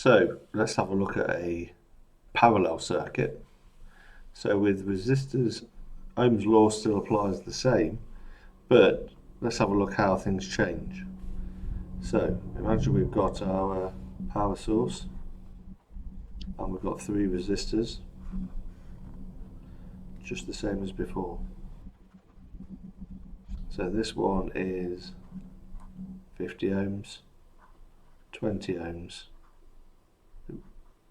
So let's have a look at a parallel circuit. So with resistors, Ohm's law still applies the same, but let's have a look how things change. So imagine we've got our power source and we've got 3 resistors, just the same as before. So this one is 50 ohms, 20 ohms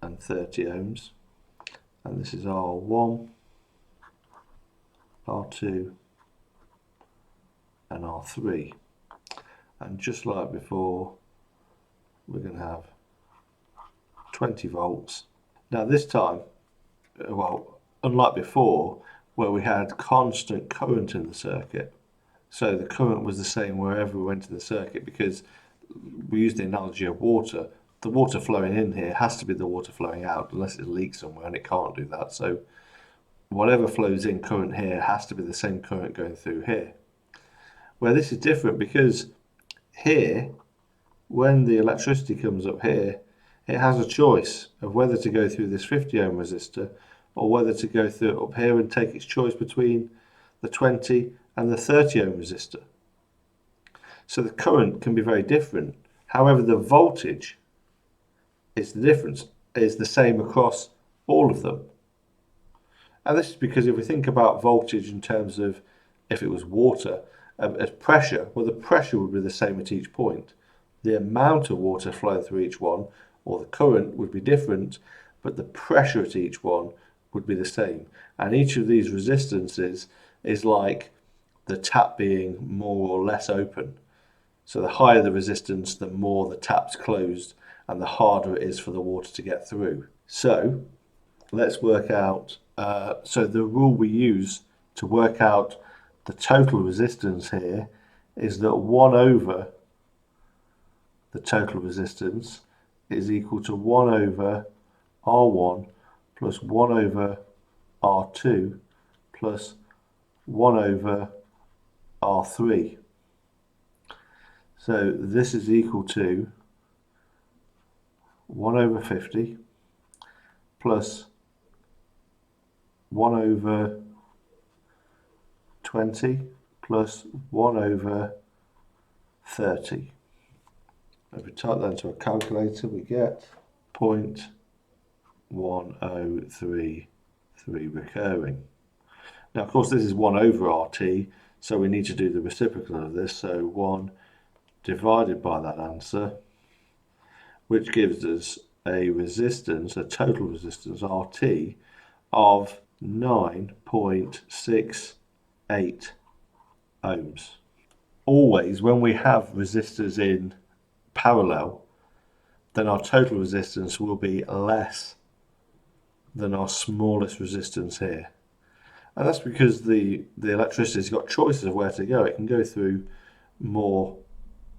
and 30 ohms, and this is R1, R2 and R3, and just like before we're going to have 20 volts. Now this time, well, unlike before where we had constant current in the circuit, so the current was the same wherever we went in the circuit, because we used the analogy of water. The water flowing in here has to be the water flowing out unless it leaks somewhere, and it can't do that. So whatever flows in current here has to be the same current going through here. Where this is different, because here, when the electricity comes up here, it has a choice of whether to go through this 50 ohm resistor or whether to go through it up here and take its choice between the 20 and the 30 ohm resistor. So the current can be very different. However, the voltage is the difference, is the same across all of them. And this is because if we think about voltage in terms of if it was water, as pressure, well, the pressure would be the same at each point. The amount of water flowing through each one, or the current, would be different, but the pressure at each one would be the same. And each of these resistances is like the tap being more or less open. So the higher the resistance, the more the tap's closed, and the harder it is for the water to get through. So let's work out, so the rule we use to work out the total resistance here is that 1 over the total resistance is equal to 1 over R1 plus 1 over R2 plus 1 over R3. So this is equal to 1 over 50 plus 1 over 20 plus 1 over 30. If we type that into a calculator, we get 0.1033 recurring. Now, of course, this is 1 over RT, so we need to do the reciprocal of this. So 1 divided by that answer, which gives us a resistance, a total resistance, RT, of 9.68 ohms. Always, when we have resistors in parallel, then our total resistance will be less than our smallest resistance here. And that's because the electricity's got choices of where to go. It can go through more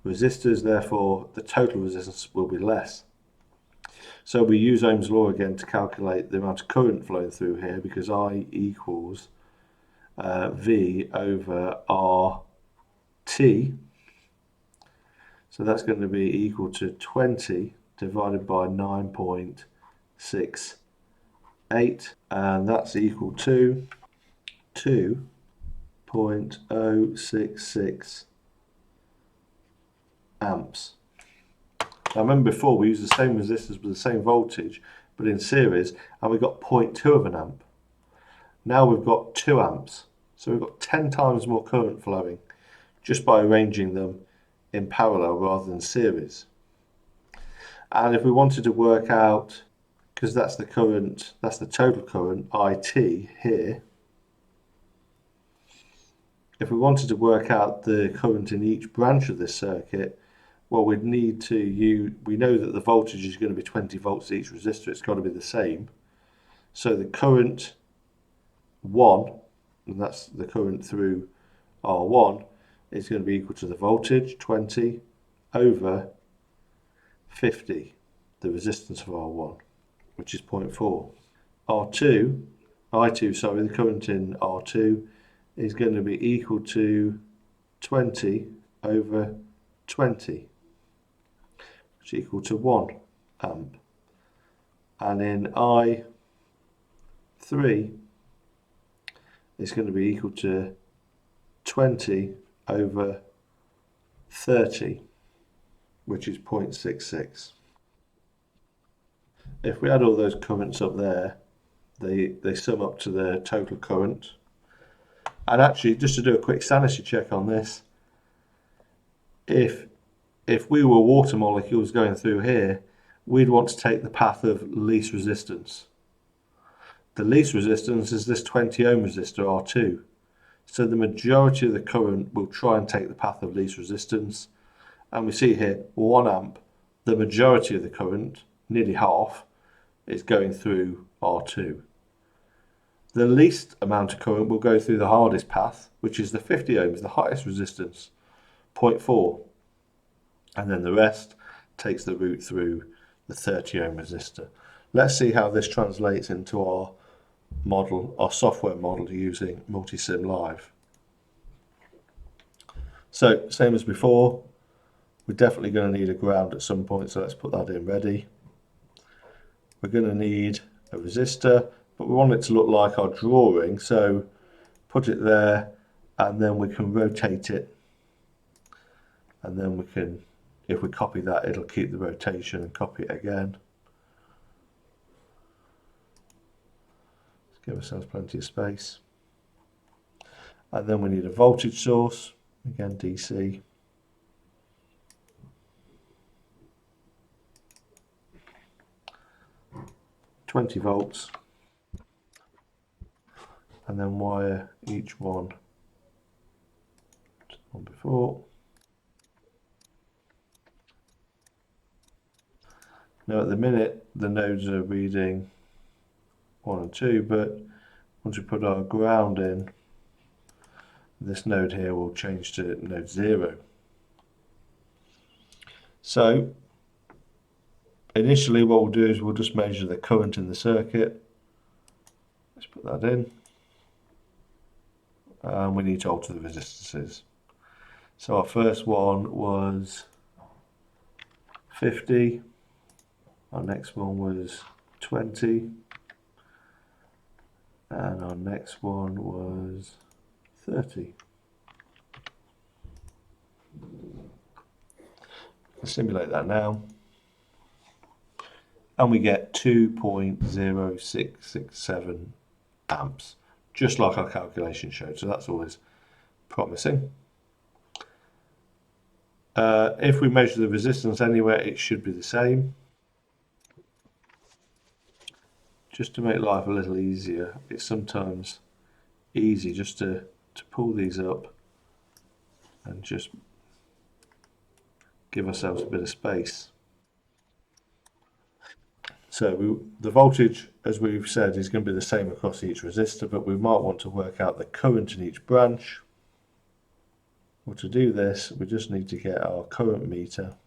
resistors, therefore the total resistance will be less. So we use Ohm's law again to calculate the amount of current flowing through here, because I equals V over RT. So that's going to be equal to 20 divided by 9.68, and that's equal to 2.066 amps. Now remember before we used the same resistors with the same voltage, but in series, and we got 0.2 of an amp. Now we've got 2 amps. So we've got 10 times more current flowing just by arranging them in parallel rather than series. And if we wanted to work out, because that's the current, that's the total current, IT here, if we wanted to work out the current in each branch of this circuit, well, we'd need to use, we know that the voltage is going to be 20 volts each resistor, it's got to be the same. So the current 1, and that's the current through R1, is going to be equal to the voltage 20 over 50, the resistance of R1, which is 0.4. I2, sorry, the current in R2 is going to be equal to 20 over 20, which is equal to 1 amp. and in I3 is going to be equal to 20 over 30, which is 0.66. If we add all those currents up there, they sum up to the total current. And actually, just to do a quick sanity check on this, if we were water molecules going through here, we'd want to take the path of least resistance. The least resistance is this 20 ohm resistor R2. So the majority of the current will try and take the path of least resistance. And we see here 1 amp, the majority of the current, nearly half, is going through R2. The least amount of current will go through the hardest path, which is the 50 ohms, the highest resistance, 0.4. And then the rest takes the route through the 30 ohm resistor. Let's see how this translates into our model, our software model using MultiSim Live. So, same as before, we're definitely going to need a ground at some point, so let's put that in ready. We're going to need a resistor, but we want it to look like our drawing, so put it there, and then we can rotate it, and then we can, if we copy that, it'll keep the rotation, and copy it again. Let's give ourselves plenty of space. And then we need a voltage source, again DC. $20 volts, and then wire each one to the one before. Now at the minute the nodes are reading 1 and 2, but once we put our ground in, this node here will change to node 0. So initially what we'll do is we'll just measure the current in the circuit. Let's put that in. And we need to alter the resistances. So our first one was 50. Our next one was 20. And our next one was 30. Let's simulate that now. And we get 2.0667 amps, just like our calculation showed, so that's always promising. If we measure the resistance anywhere, it should be the same. Just to make life a little easier, it's sometimes easy just to pull these up and just give ourselves a bit of space. So the voltage, as we've said, is going to be the same across each resistor, but we might want to work out the current in each branch. Well, to do this, we just need to get our current meter.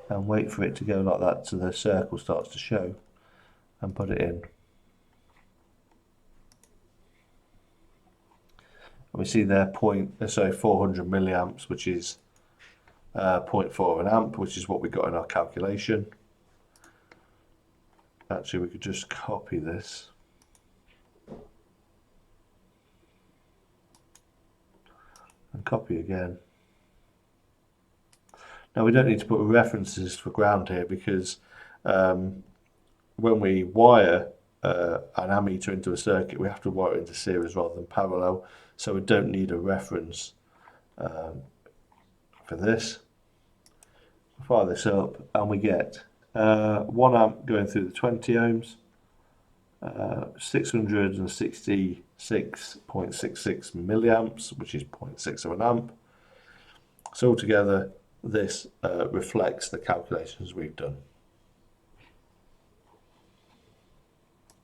And wait for it to go like that so the circle starts to show, and put it in. And we see there 400 milliamps, which is 0.4 of an amp, which is what we got in our calculation. Actually, we could just copy this. And copy again. Now we don't need to put references for ground here because when we wire an ammeter into a circuit, we have to wire it into series rather than parallel, so we don't need a reference for this. Fire this up and we get 1 amp going through the 20 ohms, 666.66 milliamps, which is 0.6 of an amp. So altogether this reflects the calculations we've done.